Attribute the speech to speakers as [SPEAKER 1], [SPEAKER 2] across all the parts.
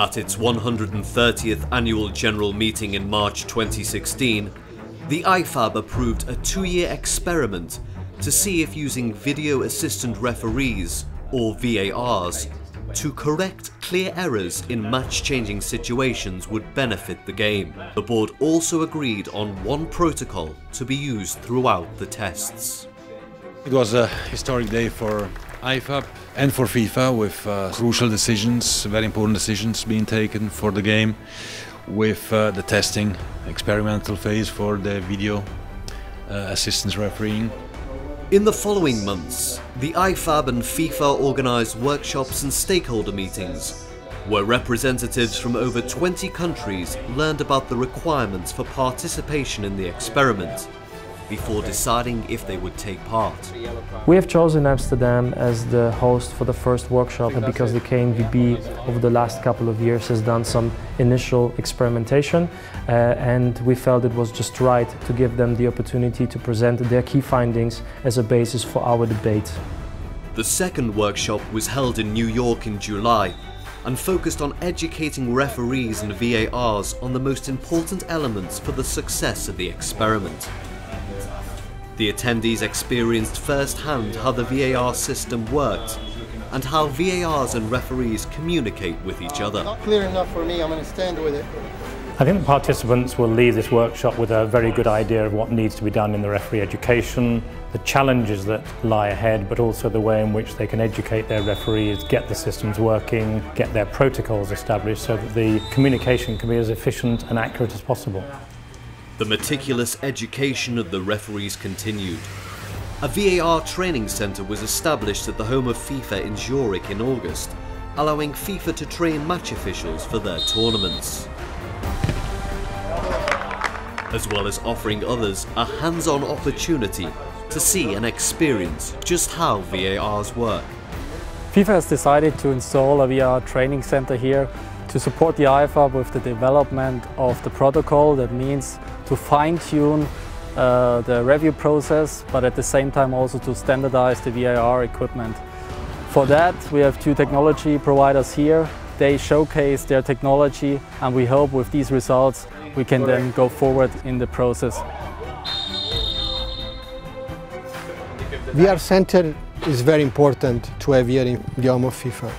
[SPEAKER 1] At its 130th annual general meeting in March 2016, the IFAB approved a 2-year experiment to see if using video assistant referees, or VARs, to correct clear errors in match-changing situations would benefit the game. The board also agreed on one protocol to be used throughout the tests.
[SPEAKER 2] It was a historic day for IFAB and for FIFA, with crucial decisions, very important decisions being taken for the game, with the testing, experimental phase for the video assistance refereeing.
[SPEAKER 1] In the following months, the IFAB and FIFA organised workshops and stakeholder meetings, where representatives from over 20 countries learned about the requirements for participation in the experiment, before deciding if they would take part.
[SPEAKER 3] We have chosen Amsterdam as the host for the first workshop because the KNVB over the last couple of years has done some initial experimentation, and we felt it was just right to give them the opportunity to present their key findings as a basis for our debate.
[SPEAKER 1] The second workshop was held in New York in July and focused on educating referees and VARs on the most important elements for the success of the experiment. The attendees experienced firsthand how the VAR system worked and how VARs and referees communicate with each other.
[SPEAKER 4] Not clear enough for me, I'm going to stand with it.
[SPEAKER 5] I think the participants will leave this workshop with a very good idea of what needs to be done in the referee education, the challenges that lie ahead, but also the way in which they can educate their referees, get the systems working, get their protocols established so that the communication can be as efficient and accurate as possible.
[SPEAKER 1] The meticulous education of the referees continued. A VAR training centre was established at the home of FIFA in Zurich in August, allowing FIFA to train match officials for their tournaments, as well as offering others a hands-on opportunity to see and experience just how VARs work.
[SPEAKER 6] FIFA has decided to install a VAR training center here to support the IFAB with the development of the protocol. That means to fine-tune the review process, but at the same time also to standardize the VAR equipment. For that, we have 2 technology providers here. They showcase their technology, and we hope with these results we can then go forward in the process.
[SPEAKER 4] VR Center is very important to have here in the home of FIFA.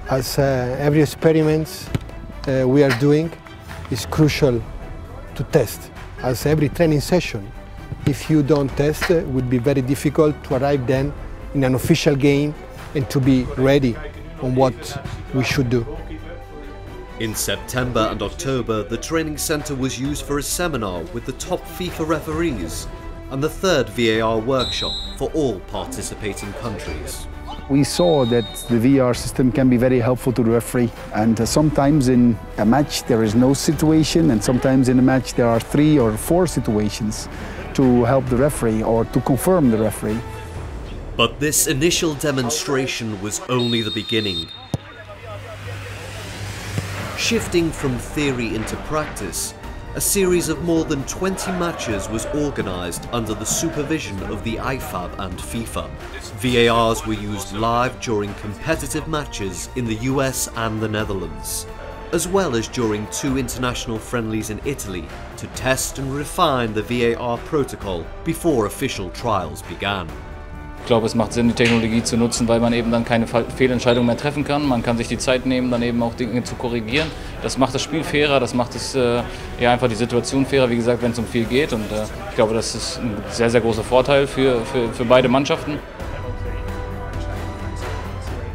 [SPEAKER 4] As every experiment we are doing is crucial to test. As every training session, if you don't test, it would be very difficult to arrive then in an official game and to be ready on what we should do.
[SPEAKER 1] In September and October, the training centre was used for a seminar with the top FIFA referees and the 3rd VAR workshop for all participating countries.
[SPEAKER 7] We saw that the VR system can be very helpful to the referee, and sometimes in a match there is no situation, and sometimes in a match there are 3 or 4 situations to help the referee or to confirm the referee.
[SPEAKER 1] But this initial demonstration was only the beginning. Shifting from theory into practice, a series of more than 20 matches was organised under the supervision of the IFAB and FIFA. VARs were used live during competitive matches in the US and the Netherlands, as well as during 2 international friendlies in Italy to test and refine the VAR protocol before official trials began.
[SPEAKER 8] Ich glaube, es macht Sinn, die Technologie zu nutzen, weil man eben dann keine Fehlentscheidungen mehr treffen kann. Man kann sich die Zeit nehmen, dann eben auch Dinge zu korrigieren. Das macht das Spiel fairer, das macht es ja einfach die Situation fairer, wie gesagt, wenn es um viel geht. Und ich glaube, das ist ein sehr, sehr großer Vorteil für beide Mannschaften.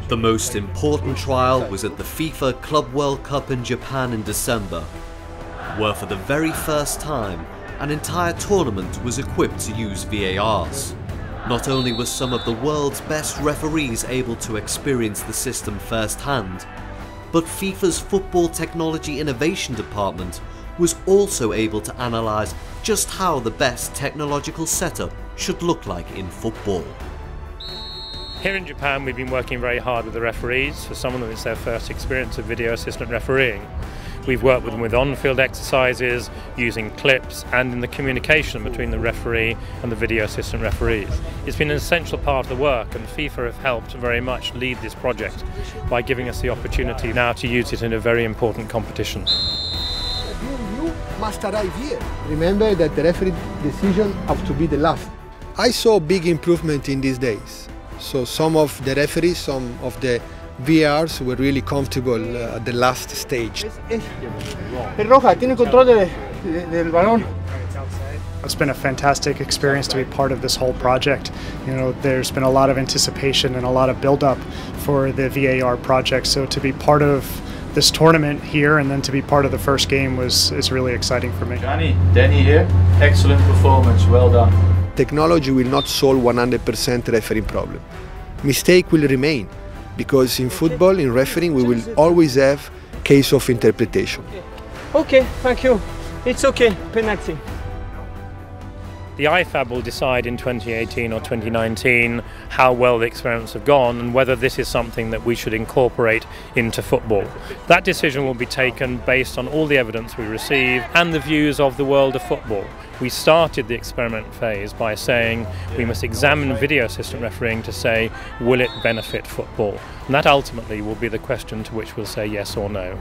[SPEAKER 1] The most important trial was at the FIFA Club World Cup in Japan in December, where for the very first time, an entire tournament was equipped to use VARs. Not only were some of the world's best referees able to experience the system firsthand, but FIFA's Football Technology Innovation Department was also able to analyse just how the best technological setup should look like in football.
[SPEAKER 5] Here in Japan, we've been working very hard with the referees. For some of them, it's their first experience of video assistant refereeing. We've worked with them with on-field exercises, using clips, and in the communication between the referee and the video assistant referees. It's been an essential part of the work, and FIFA have helped very much lead this project by giving us the opportunity now to use it in a very important competition.
[SPEAKER 4] You must arrive here. Remember that the referee decision have to be the last. I saw big improvement in these days. So some of the referees, some of the VARs were really comfortable at the last stage.
[SPEAKER 9] Roja tiene control del balón. It's been a fantastic experience to be part of this whole project. You know, there's been a lot of anticipation and a lot of build-up for the VAR project. So to be part of this tournament here and then to be part of the first game is really exciting for me.
[SPEAKER 10] Danny here. Excellent performance. Well done.
[SPEAKER 4] Technology will not solve 100% refereeing problem. Mistake will remain, because in football, in refereeing, we will always have case of interpretation.
[SPEAKER 9] Okay, thank you. It's okay. Penalty.
[SPEAKER 5] The IFAB will decide in 2018 or 2019 how well the experiments have gone and whether this is something that we should incorporate into football. That decision will be taken based on all the evidence we receive and the views of the world of football. We started the experiment phase by saying we must examine video assistant refereeing to say, will it benefit football? And that ultimately will be the question to which we'll say yes or no.